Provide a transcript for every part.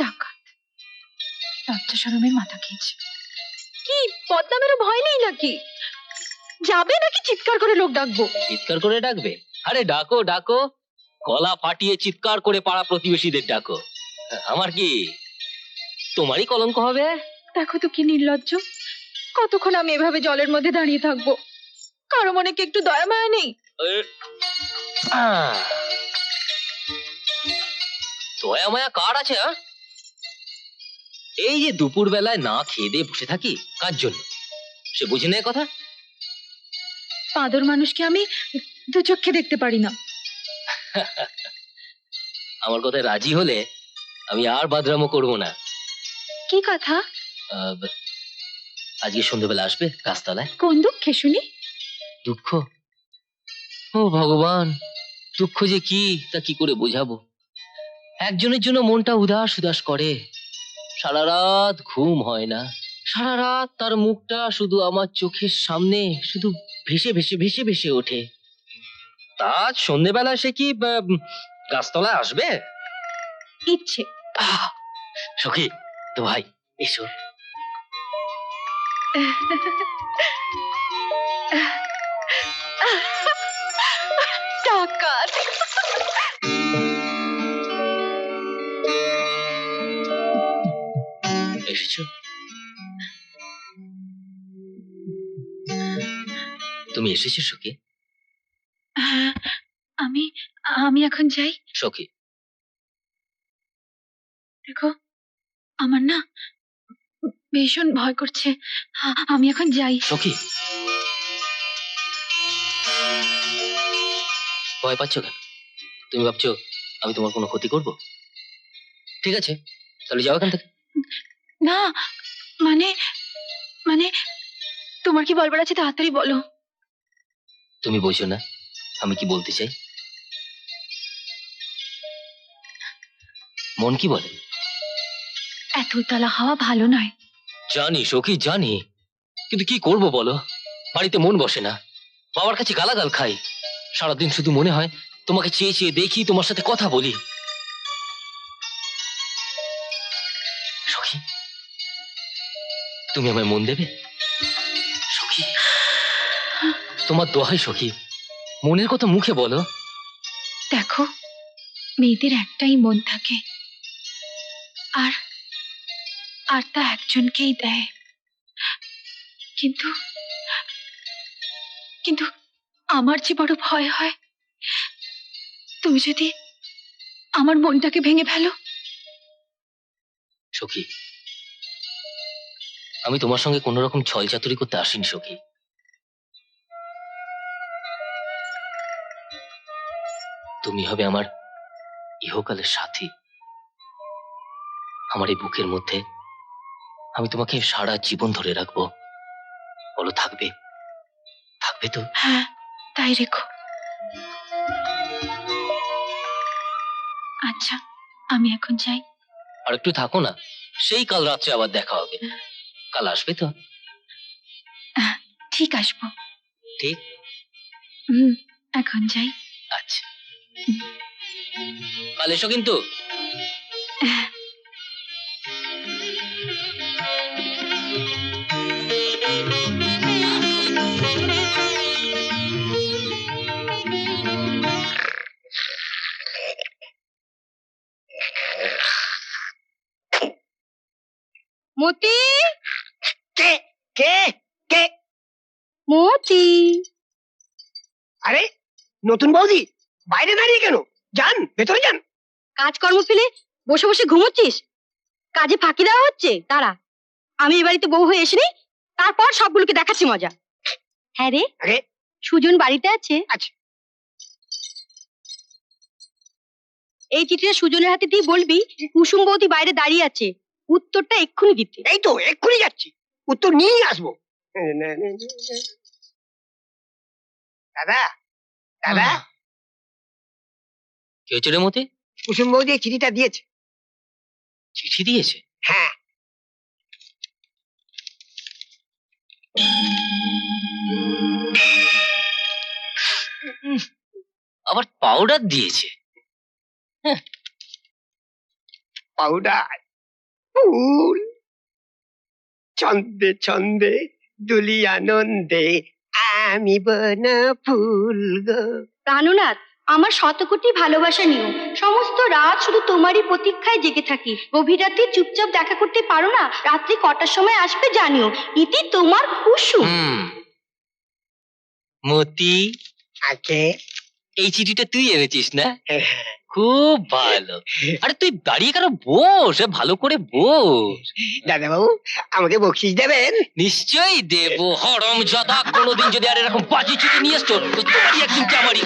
ডাকাত লজ্জা শরমের মাথা খেয়েছে। কি বদনামেরও ভয় নেই নাকি? যাবে নাকি চিৎকার করে লোক ডাকবো? চিৎকার করে ডাকবে? আরে ডাকো ডাকো, গলা ফাটিয়ে চিৎকার করে পাড়া প্রতিবেশীদের ডাকো। আমার কি তোমারই কলঙ্ক হবে? দেখো তো কি নির্লজ্জ। কতক্ষণ আমি এভাবে জলের মধ্যে দাঁড়িয়ে থাকবো? কারো মনে কি একটু দয়া মায়া নেই? দয়া মায়া কার আছে? এই যে দুপুর বেলায় না খেয়ে দিয়ে বসে থাকি, কার জন্য সে বুঝে নেয় কথা। পাদর মানুষকে আমি দু চোখে দেখতে পারি না। আমার কথায় রাজি হলে আমি আর বাদরামো করবো না। কি কথা? আজকে সন্ধ্যেবেলা আসবে গাছতলায়। কোন দুঃখে শুনি? দুঃখ? ও ভগবান, দুঃখ যে কি তা কি করে বোঝাবো। একজনের জন্য মনটা উদাস উদাস করে, সারা রাত ঘুম হয় না, সারা রাত তার মুখটা শুধু আমার চোখের সামনে শুধু ভেসে ভেসে ভেসে ভেসে ওঠে। তা সন্ধ্যেবেলা সে কি গাছতলায় আসবে? ইচ্ছে। সখী তো ভাই এসো। ডাকাত। এসেছো? তুমি এসেছো সখী? আমি আমি এখন যাই। সখী দেখো, আমার না ভীষণ ভয় করছে। আমি এখন যাই। সখী ভয় পাচ্ছ কেন? তুমি ভাবছো আমি তোমার কোনো ক্ষতি করব? ঠিক আছে, তাহলে যাও এখান থেকে। না, মানে মানে তোমার কি বলবার আছে তাড়াতাড়ি বলো। তুমি বোঝো না আমি কি বলতে চাই? মন কি বলে? এত উতলা হাওয়া ভালো নয়। জানি সখী জানি, কিন্তু কি করব বলো, বাড়িতে মন বসে না, বাবার কাছে গালাগাল খাই, সারাদিন শুধু মনে হয় তোমাকে চেয়ে চেয়ে দেখি, তোমার সাথে কথা বলি। সখী তুমি আমায় মন দেবে? সখী তোমার দোহাই সখী, মনের কথা মুখে বলো। দেখো, মেয়েদের একটাই মন থাকে, আর আর তা একজনকেই দেয়। কিন্তু কিন্তু আমার যে বড় ভয় হয়, তুমি যদি আমার মনটাকে ভেঙে ফেলো। সখী আমি তোমার সঙ্গে কোন রকম ছল চাতুরি করতে আসিনি সখী। তুমি হবে আমার ইহকালের সাথী, আমার এই বুকের মধ্যে আমি তোমাকে সারা জীবন ধরে রাখবো। বলো থাকবে? থাকবে তো? হ্যাঁ, তাই রেখো। আচ্ছা, আমি এখন যাই। আর একটু থাকো না, সেই কাল রাত্রে আবার দেখা হবে। কাল আসবে তো? ঠিক আসবো। ঠিক? এখন যাই। আচ্ছা, কাল এসো কিন্তু। মতি, কে কে কে? মতি। আরে নতুন বৌদি, বাইরে দাঁড়িয়ে কেন? যান ভেতরে যান। কাজকর্ম ফেলে বসে বসে ঘুমোচ্ছিস? কাজে ফাঁকি দেওয়া হচ্ছে? দাঁড়া, আমি এ বাড়িতে বউ হয়ে এসেছি, তারপর সবগুলোকে দেখাচ্ছি মজা। হ্যাঁ রে, আরে সুজন বাড়িতে আছে? আচ্ছা। এই চিঠিটা সুজনের হাতে দিয়ে বলবি কুসুম বৌদি বাইরে দাঁড়িয়ে আছে, উত্তরটা এক্ষুনি দিতে। এই তো এক্ষুনি যাচ্ছি, উত্তর নিয়েই আসবো। দাদা দাদা, কি হয়েছে রে মতি? কুসুম বৌদি এই চিঠিটা দিয়েছে। চিঠি দিয়েছে? হ্যাঁ। আবার পাউডার দিয়েছে? পাউডার ফুল ছন্দে ছন্দে দুলি আনন্দে আমি বন ফুল গো। প্রাণনাথ, আমার শতকোটি ভালোবাসা নিও। সমস্ত রাত শুধু তোমারই প্রতীক্ষায় জেগে থাকি। গভীর রাতে চুপচাপ দেখা করতে পারো না? রাত্রি কটার সময় আসবে জানিও। ইতি তোমার কুসুম। মতি, আগে এই চিঠিটা তুই এনেছিস না? খুব ভালো। আরে তুই দাঁড়িয়ে কেন? বস, ভালো করে বস। দাদা বাবু, আমাকে বকশিস দেবেন? নিশ্চয়ই দেব। হরম জাদা, কোনোদিন যদি আর এরকম বাজে চিঠি নিয়ে এসছো তো তোমারই একদিন কি আমারই।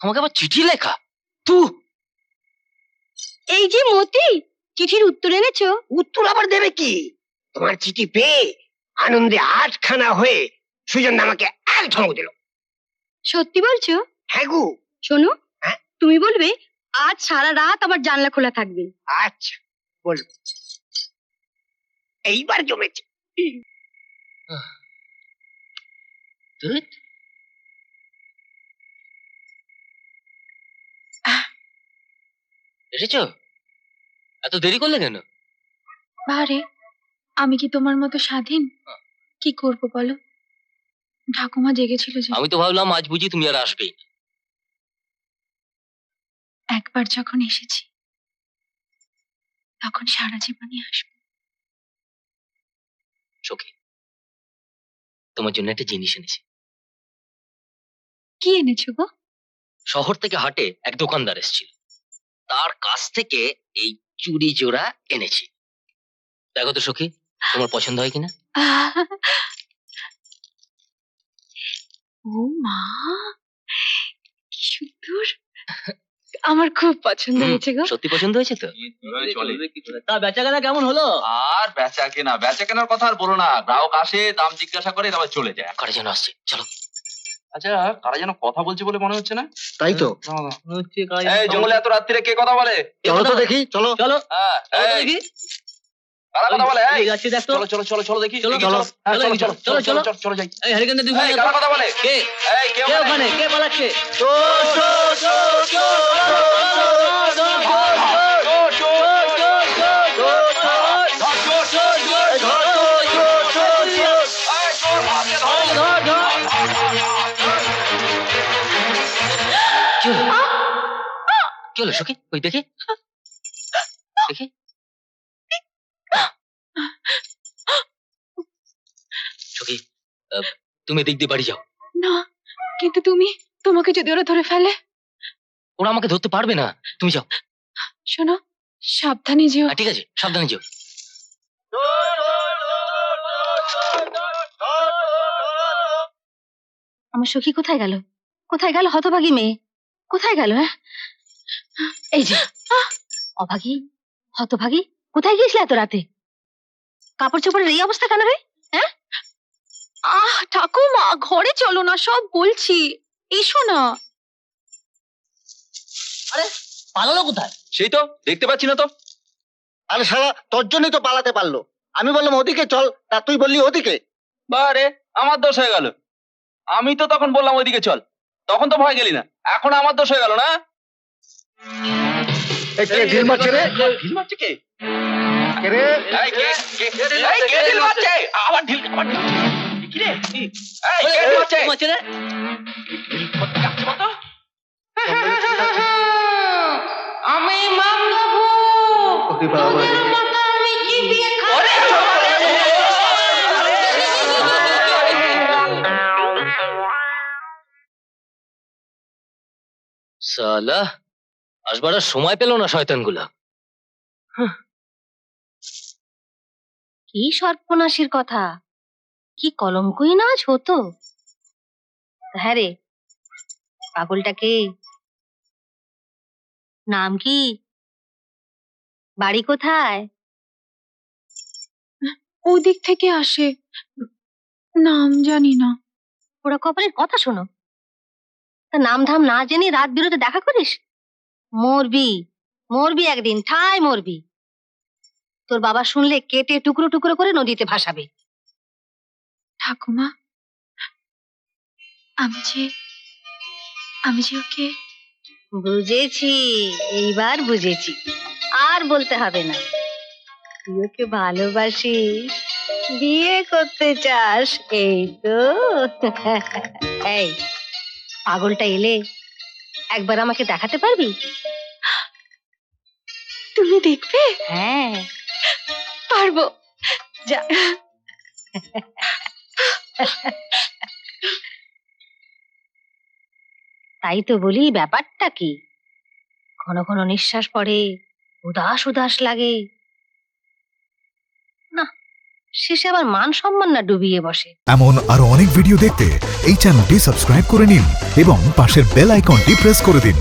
আমাকে আবার চিঠি লেখা? তু এই যে মতি, চিঠির উত্তর এনেছো? উত্তর আবার দেবে কি? তোমার চিঠি পেয়ে আনন্দে আটখানা হয়ে সুজন আমাকে এক ধমক দিল। সত্যি বলছো? হ্যাঁ গো। শোনো, হ্যাঁ? তুমি বলবে আজ সারা রাত আমার জানলা খোলা থাকবে। আচ্ছা বলবো। এইবার জমেছে। ধুৎ। এসেছো? এত দেরি করলে কেন? বারে, আমি কি তোমার মতো স্বাধীন? কি করব বলো? ঠাকুমা জেগেছিল যে। আমি তো ভাবলাম আজ বুঝি তুমি আর আসবেই না। একবার যখন এসেছি তখন সারা জীবনই আসবো। সখী, তোমার জন্য একটা জিনিস এনেছি। কি এনেছো গো? শহর থেকে হাটে এক দোকানদার এসেছিল, তার কাছ থেকে এই চুড়ি জোড়া এনেছি। দেখো তো সখী, তোমার পছন্দ হয় কিনা? আহ! ও মা, কি সুন্দর! আমার খুব পছন্দ হয়েছে গো। সত্যি পছন্দ হয়েছে তো? তা বেচা কেনা কেমন হলো? আর বেচা কেনার কথা আর বলো না। গ্রাহক আসে, দাম জিজ্ঞাসা করে, তারপর চলে যায়। কারে যেন আসছে, চলো। আচ্ছা, কারা যেন কথা বলছে বলে মনে হচ্ছে না? তাই তো হচ্ছে এই জঙ্গলে এত রাত্রিরে কে কথা বলে? চলো তো দেখি, চলো চলো হ্যাঁ, এই, দেখি। কারা কথা বলে? এই, যাচ্ছি দেখ তো। চলো চলো চলো চলো দেখি, চলো, দেখি, চলো, হ্যাঁ, চলো, চলো চলো চলো, চলো চলো। চলো চলো যাই। এই হরিকেন তুই এই, কারা কথা বলে? কে? এই, কে কে ওখানে? ওখানে? কে পালাচ্ছে? কি হলো? কি হলো সখী? ওই দেখি দেখি। সখী, তুমি এদিক দিয়ে বাড়ি যাও। না, কিন্তু তোমাকে যদি ওরা ধরে ফেলে? ওরা আমাকে ধরতে পারবে না, তুমি যাও। শোনো, সাবধানে যেও। ঠিক আছে, সাবধানে যাও। আমার সখী কোথায় গেল? কোথায় গেল হতভাগী মেয়ে? কোথায় গেল? হ্যাঁ, এই যে অভাগী, হতভাগী, কোথায় গিয়েছিলে এত রাতে? কাপড় চোপড়ের এই অবস্থা কেন রে? হ্যাঁ, ঠাকুমা, ঘরে চলো না, সব বলছি। এসো না। পালালো কোথায়? সেই তো দেখতে পাচ্ছি না তো। আরে শালা, তোর জন্যই তো পালাতে পারলো। আমি বললাম ওদিকে চল, তা তুই বললি ওদিকে। বারে, আমার দোষ হয়ে গেল। আমি তো তখন বললাম ওইদিকে চল, তখন তো ভয় গেলি না। এখন আমার দোষ হয়ে গেল না? এই কে ঢিল মারছে রে? ঢিল মারছে কে? কে রে? এই, কে ঢিল মারছে? আবার ঢিল কি রে? এই, কে ঢিল মারছে? মারছে রে? আসছে বলতো? আমি মামলাবো। ওরে বাবা রে। আমি চিবিয়ে ওরে, সালা, আসবার আর সময় পেল না শয়তানগুলা। কি সর্বনাশীর কথা! কি কলঙ্কই না আজ হতো। হ্যাঁ রে, পাগলটা কে? নাম কি? বাড়ি কোথায়? ওদিক থেকে আসে, নাম জানি না। ওরা কপালের কথা শোনো। তা নাম ধাম না জেনে রাত বিরতে দেখা করিস? মরবি, মরবি একদিন, ঠাই মরবি। তোর বাবা শুনলে কেটে টুকরো টুকরো করে নদীতে ভাসাবে। ঠাকুমা, আমি যে ওকে বুঝেছি, এইবার বুঝেছি। আর বলতে হবে না, তুই ওকে ভালোবাসিস, বিয়ে করতে চাস, এই তো। এই পাগলটা এলে একবার আমাকে দেখাতে পারবি? তুমি দেখবে? হ্যাঁ, পারবো। যা। তাই তো বলি, ব্যাপারটা কি? ঘন ঘন নিঃশ্বাস পড়ে, উদাস উদাস লাগে। না, শেষে আবার মান সম্মান না ডুবিয়ে বসে। এমন আরো অনেক ভিডিও দেখতে এই চ্যানেলটি সাবস্ক্রাইব করে নিন এবং পাশের বেল আইকনটি প্রেস করে দিন।